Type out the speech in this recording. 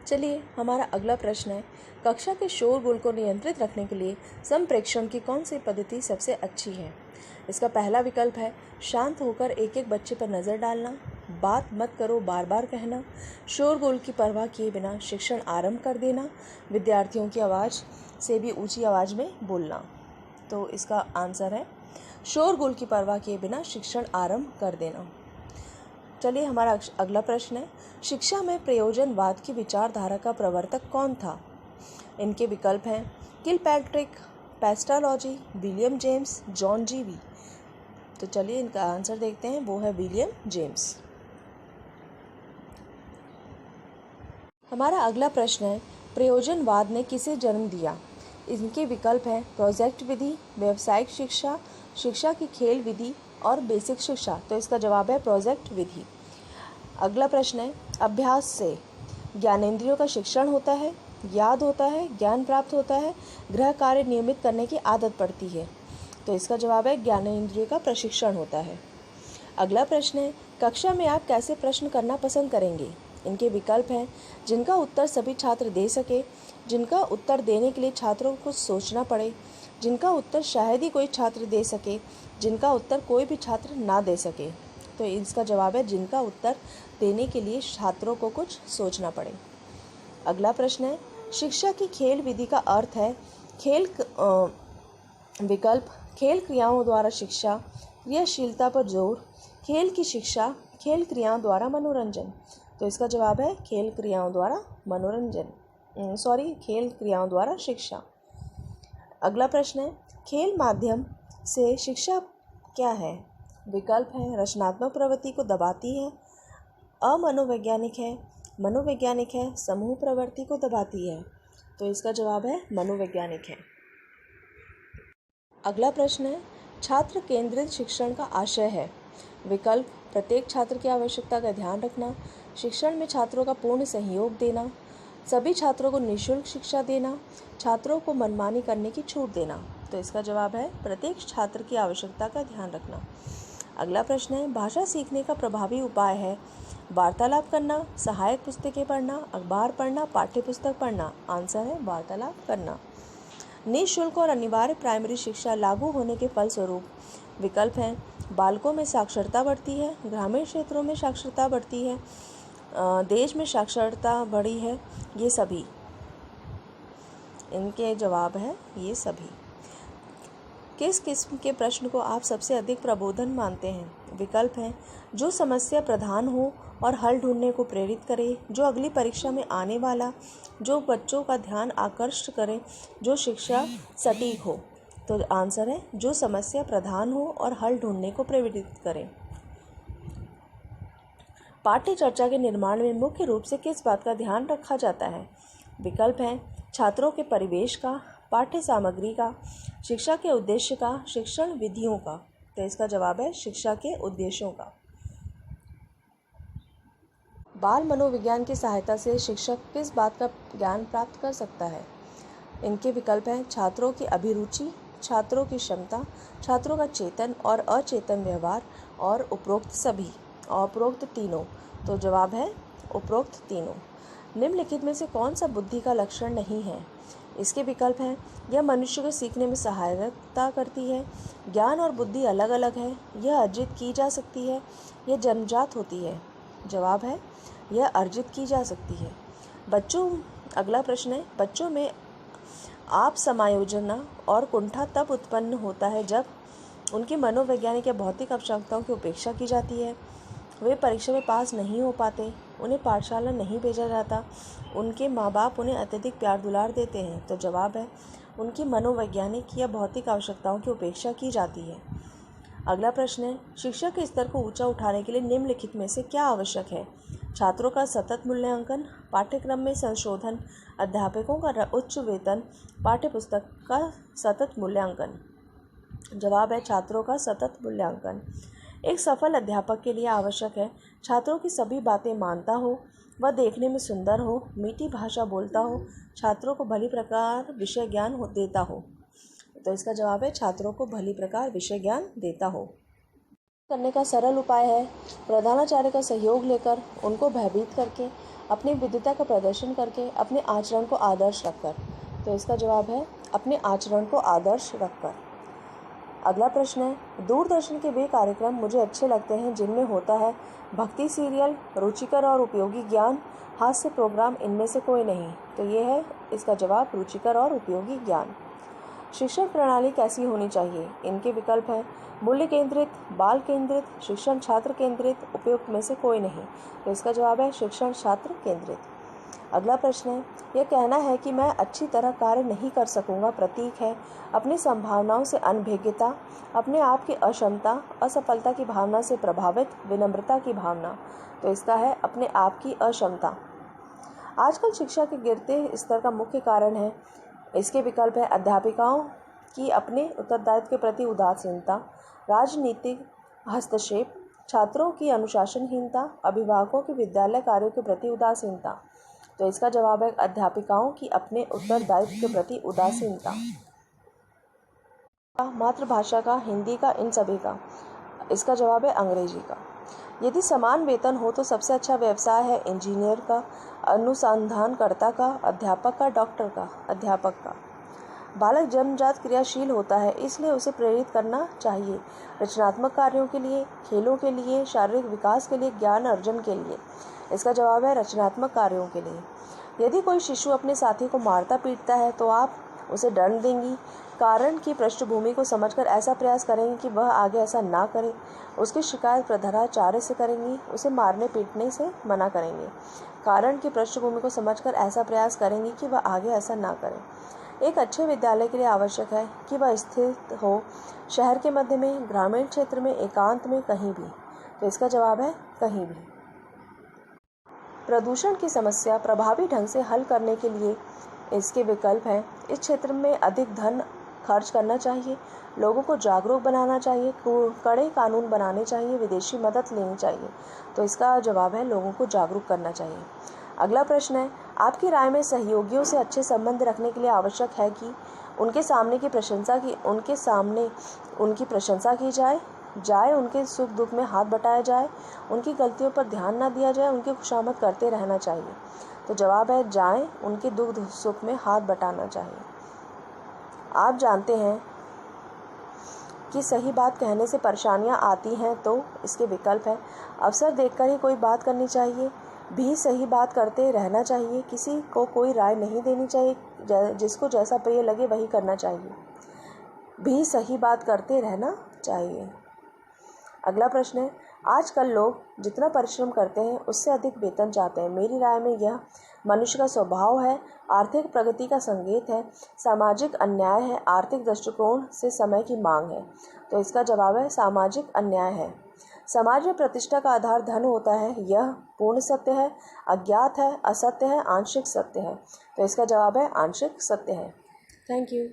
चलिए हमारा अगला प्रश्न है, कक्षा के शोरगुल को नियंत्रित रखने के लिए संप्रेषण की कौन सी पद्धति सबसे अच्छी है। इसका पहला विकल्प है शांत होकर एक एक बच्चे पर नज़र डालना, बात मत करो बार बार कहना, शोरगुल की परवाह किए बिना शिक्षण आरंभ कर देना, विद्यार्थियों की आवाज़ से भी ऊंची आवाज़ में बोलना। तो इसका आंसर है शोरगुल की परवाह किए बिना शिक्षण आरंभ कर देना। चलिए हमारा अगला प्रश्न है, शिक्षा में प्रयोजनवाद की विचारधारा का प्रवर्तक कौन था। इनके विकल्प हैं किलपैट्रिक, पेस्टालॉजी, विलियम जेम्स, जॉन जीवी। तो चलिए इनका आंसर देखते हैं, वो है विलियम जेम्स। हमारा अगला प्रश्न है, प्रयोजनवाद ने किसे जन्म दिया। इनके विकल्प हैं प्रोजेक्ट विधि, व्यावसायिक शिक्षा, शिक्षा की खेल विधि और बेसिक शिक्षा। तो इसका जवाब है प्रोजेक्ट विधि। अगला प्रश्न है, अभ्यास से ज्ञानेंद्रियों का शिक्षण होता है, याद होता है, ज्ञान प्राप्त होता है, गृह कार्य नियमित करने की आदत पड़ती है। तो इसका जवाब है ज्ञानेंद्रियों का प्रशिक्षण होता है। अगला प्रश्न है, कक्षा में आप कैसे प्रश्न करना पसंद करेंगे। इनके विकल्प हैं जिनका उत्तर सभी छात्र दे सके, जिनका उत्तर देने के लिए छात्रों को सोचना पड़े, जिनका उत्तर शायद ही कोई छात्र दे सके, जिनका उत्तर कोई भी छात्र ना दे सके। तो इसका जवाब है जिनका उत्तर देने के लिए छात्रों को कुछ सोचना पड़े। अगला प्रश्न है, शिक्षा की खेल विधि का अर्थ है विकल्प खेल क्रियाओं द्वारा शिक्षा, क्रियाशीलता पर जोर, खेल की शिक्षा, खेल क्रियाओं द्वारा मनोरंजन। तो इसका जवाब है खेल क्रियाओं द्वारा खेल क्रियाओं द्वारा शिक्षा। अगला प्रश्न है, खेल माध्यम से शिक्षा क्या है। विकल्प है रचनात्मक प्रवृत्ति को दबाती है, अमनोवैज्ञानिक है, मनोवैज्ञानिक है, समूह प्रवृत्ति को दबाती है। तो इसका जवाब है मनोवैज्ञानिक है। अगला प्रश्न है, छात्र केंद्रित शिक्षण का आशय है। विकल्प प्रत्येक छात्र की आवश्यकता का ध्यान रखना, शिक्षण में छात्रों का पूर्ण सहयोग देना, सभी छात्रों को निःशुल्क शिक्षा देना, छात्रों को मनमानी करने की छूट देना। तो इसका जवाब है प्रत्येक छात्र की आवश्यकता का ध्यान रखना। अगला प्रश्न है, भाषा सीखने का प्रभावी उपाय है वार्तालाप करना, सहायक पुस्तकें पढ़ना, अखबार पढ़ना, पाठ्य पुस्तक पढ़ना। आंसर है वार्तालाप करना। निःशुल्क और अनिवार्य प्राइमरी शिक्षा लागू होने के फलस्वरूप विकल्प हैं बालकों में साक्षरता बढ़ती है, ग्रामीण क्षेत्रों में साक्षरता बढ़ती है, देश में साक्षरता बढ़ी है, ये सभी। इनके जवाब है ये सभी। किस किस्म के प्रश्न को आप सबसे अधिक प्रबोधन मानते हैं। विकल्प हैं जो समस्या प्रधान हो और हल ढूंढने को प्रेरित करे, जो अगली परीक्षा में आने वाला, जो बच्चों का ध्यान आकर्षित करे, जो शिक्षा सटीक हो। तो आंसर है जो समस्या प्रधान हो और हल ढूंढने को प्रेरित करे। पाठ्य चर्चा के निर्माण में मुख्य रूप से किस बात का ध्यान रखा जाता है। विकल्प हैं छात्रों के परिवेश का, पाठ्य सामग्री का, शिक्षा के उद्देश्य का, शिक्षण विधियों का। तो इसका जवाब है शिक्षा के उद्देश्यों का। बाल मनोविज्ञान की सहायता से शिक्षक किस बात का ज्ञान प्राप्त कर सकता है। इनके विकल्प हैं छात्रों की अभिरुचि, छात्रों की क्षमता, छात्रों का चेतन और अचेतन व्यवहार और उपरोक्त तीनों। तो जवाब है उपरोक्त तीनों। निम्नलिखित में से कौन सा बुद्धि का लक्षण नहीं है। इसके विकल्प हैं यह मनुष्य को सीखने में सहायता करती है, ज्ञान और बुद्धि अलग अलग है, यह अर्जित की जा सकती है, यह जन्मजात होती है। जवाब है यह अर्जित की जा सकती है। अगला प्रश्न है, बच्चों में आप समायोजना और कुंठा तब उत्पन्न होता है जब उनकी मनोवैज्ञानिक या भौतिक आवश्यकताओं की उपेक्षा की जाती है, वे परीक्षा में पास नहीं हो पाते, उन्हें पाठशाला नहीं भेजा जाता, उनके माँ बाप उन्हें अत्यधिक प्यार दुलार देते हैं। तो जवाब है उनकी मनोवैज्ञानिक या भौतिक आवश्यकताओं की उपेक्षा की जाती है। अगला प्रश्न है, शिक्षा के स्तर को ऊंचा उठाने के लिए निम्नलिखित में से क्या आवश्यक है। छात्रों का सतत मूल्यांकन, पाठ्यक्रम में संशोधन, अध्यापकों का उच्च वेतन, पाठ्यपुस्तक का सतत मूल्यांकन। जवाब है छात्रों का सतत मूल्यांकन। एक सफल अध्यापक के लिए आवश्यक है छात्रों की सभी बातें मानता हो, वह देखने में सुंदर हो, मीठी भाषा बोलता हो, छात्रों को भली प्रकार विषय ज्ञान देता हो। तो इसका जवाब है छात्रों को भली प्रकार विषय ज्ञान देता हो। करने का सरल उपाय है प्रधानाचार्य का सहयोग लेकर, उनको भयभीत करके, अपनी विद्वता का प्रदर्शन करके, अपने आचरण को आदर्श रखकर। तो इसका जवाब है अपने आचरण को आदर्श रखकर। अगला प्रश्न है, दूरदर्शन के वे कार्यक्रम मुझे अच्छे लगते हैं जिनमें होता है भक्ति सीरियल, रुचिकर और उपयोगी ज्ञान, हास्य प्रोग्राम, इनमें से कोई नहीं। तो ये है इसका जवाब रुचिकर और उपयोगी ज्ञान। शिक्षण प्रणाली कैसी होनी चाहिए? इनके विकल्प हैं मूल्य केंद्रित, बाल केंद्रित, शिक्षण छात्र केंद्रित, उपयुक्त में से कोई नहीं। तो इसका जवाब है शिक्षण छात्र केंद्रित। अगला प्रश्न है, यह कहना है कि मैं अच्छी तरह कार्य नहीं कर सकूंगा प्रतीक है अपनी संभावनाओं से अनभिज्ञता, अपने आप की अक्षमता, असफलता की भावना से प्रभावित, विनम्रता की भावना। तो इसका है अपने आप की अक्षमता। आजकल शिक्षा के गिरते स्तर का मुख्य कारण है, इसके विकल्प है अध्यापिकाओं की अपने उत्तरदायित्व के प्रति उदासीनता, राजनीतिक हस्तक्षेप, छात्रों की अनुशासनहीनता, अभिभावकों की विद्यालय कार्यों के प्रति उदासीनता। तो इसका जवाब है अध्यापिकाओं की अपने उत्तरदायित्व के प्रति उदासीनता। मातृभाषा का, हिंदी का, इन सभी का। इसका जवाब है अंग्रेजी का। यदि समान वेतन हो तो सबसे अच्छा व्यवसाय है इंजीनियर का, अनुसंधानकर्ता का, अध्यापक का, डॉक्टर का, अध्यापक का। बालक जन्मजात क्रियाशील होता है, इसलिए उसे प्रेरित करना चाहिए रचनात्मक कार्यों के लिए, खेलों के लिए, शारीरिक विकास के लिए, ज्ञान अर्जन के लिए। इसका जवाब है रचनात्मक कार्यों के लिए। यदि कोई शिशु अपने साथी को मारता पीटता है तो आप उसे दंड देंगी, कारण की पृष्ठभूमि को समझकर ऐसा प्रयास करेंगे कि वह आगे ऐसा ना करे, उसकी शिकायत प्रधानाचार्य से करेंगी, उसे मारने पीटने से मना करेंगे। कारण की पृष्ठभूमि को समझकर ऐसा प्रयास करेंगी कि वह आगे ऐसा ना करे। एक अच्छे विद्यालय के लिए आवश्यक है कि वह स्थित हो शहर के मध्य में, ग्रामीण क्षेत्र में, एकांत में, कहीं भी। तो इसका जवाब है कहीं भी। प्रदूषण की समस्या प्रभावी ढंग से हल करने के लिए इसके विकल्प हैं, इस क्षेत्र में अधिक धन खर्च करना चाहिए, लोगों को जागरूक बनाना चाहिए, कड़े कानून बनाने चाहिए, विदेशी मदद लेनी चाहिए। तो इसका जवाब है लोगों को जागरूक करना चाहिए। अगला प्रश्न है, आपकी राय में सहयोगियों से अच्छे संबंध रखने के लिए आवश्यक है कि उनके सामने उनकी प्रशंसा की जाए, उनके सुख दुख में हाथ बटाया जाए, उनकी गलतियों पर ध्यान न दिया जाए, उनकी खुशामद करते रहना चाहिए। तो जवाब है जाएं, उनके दुख सुख में हाथ बटाना चाहिए। आप जानते हैं कि सही बात कहने से परेशानियां आती हैं, तो इसके विकल्प है अवसर देखकर ही कोई बात करनी चाहिए, भी सही बात करते रहना चाहिए, किसी को कोई राय नहीं देनी चाहिए, जिसको जैसा प्रिय लगे वही करना चाहिए, भी सही बात करते रहना चाहिए। अगला प्रश्न है, आजकल लोग जितना परिश्रम करते हैं उससे अधिक वेतन चाहते हैं। मेरी राय में यह मनुष्य का स्वभाव है, आर्थिक प्रगति का संकेत है, सामाजिक अन्याय है, आर्थिक दृष्टिकोण से समय की मांग है। तो इसका जवाब है सामाजिक अन्याय है। समाज में प्रतिष्ठा का आधार धन होता है, यह पूर्ण सत्य है, अज्ञात है, असत्य है, आंशिक सत्य है। तो इसका जवाब है आंशिक सत्य है। Thank you.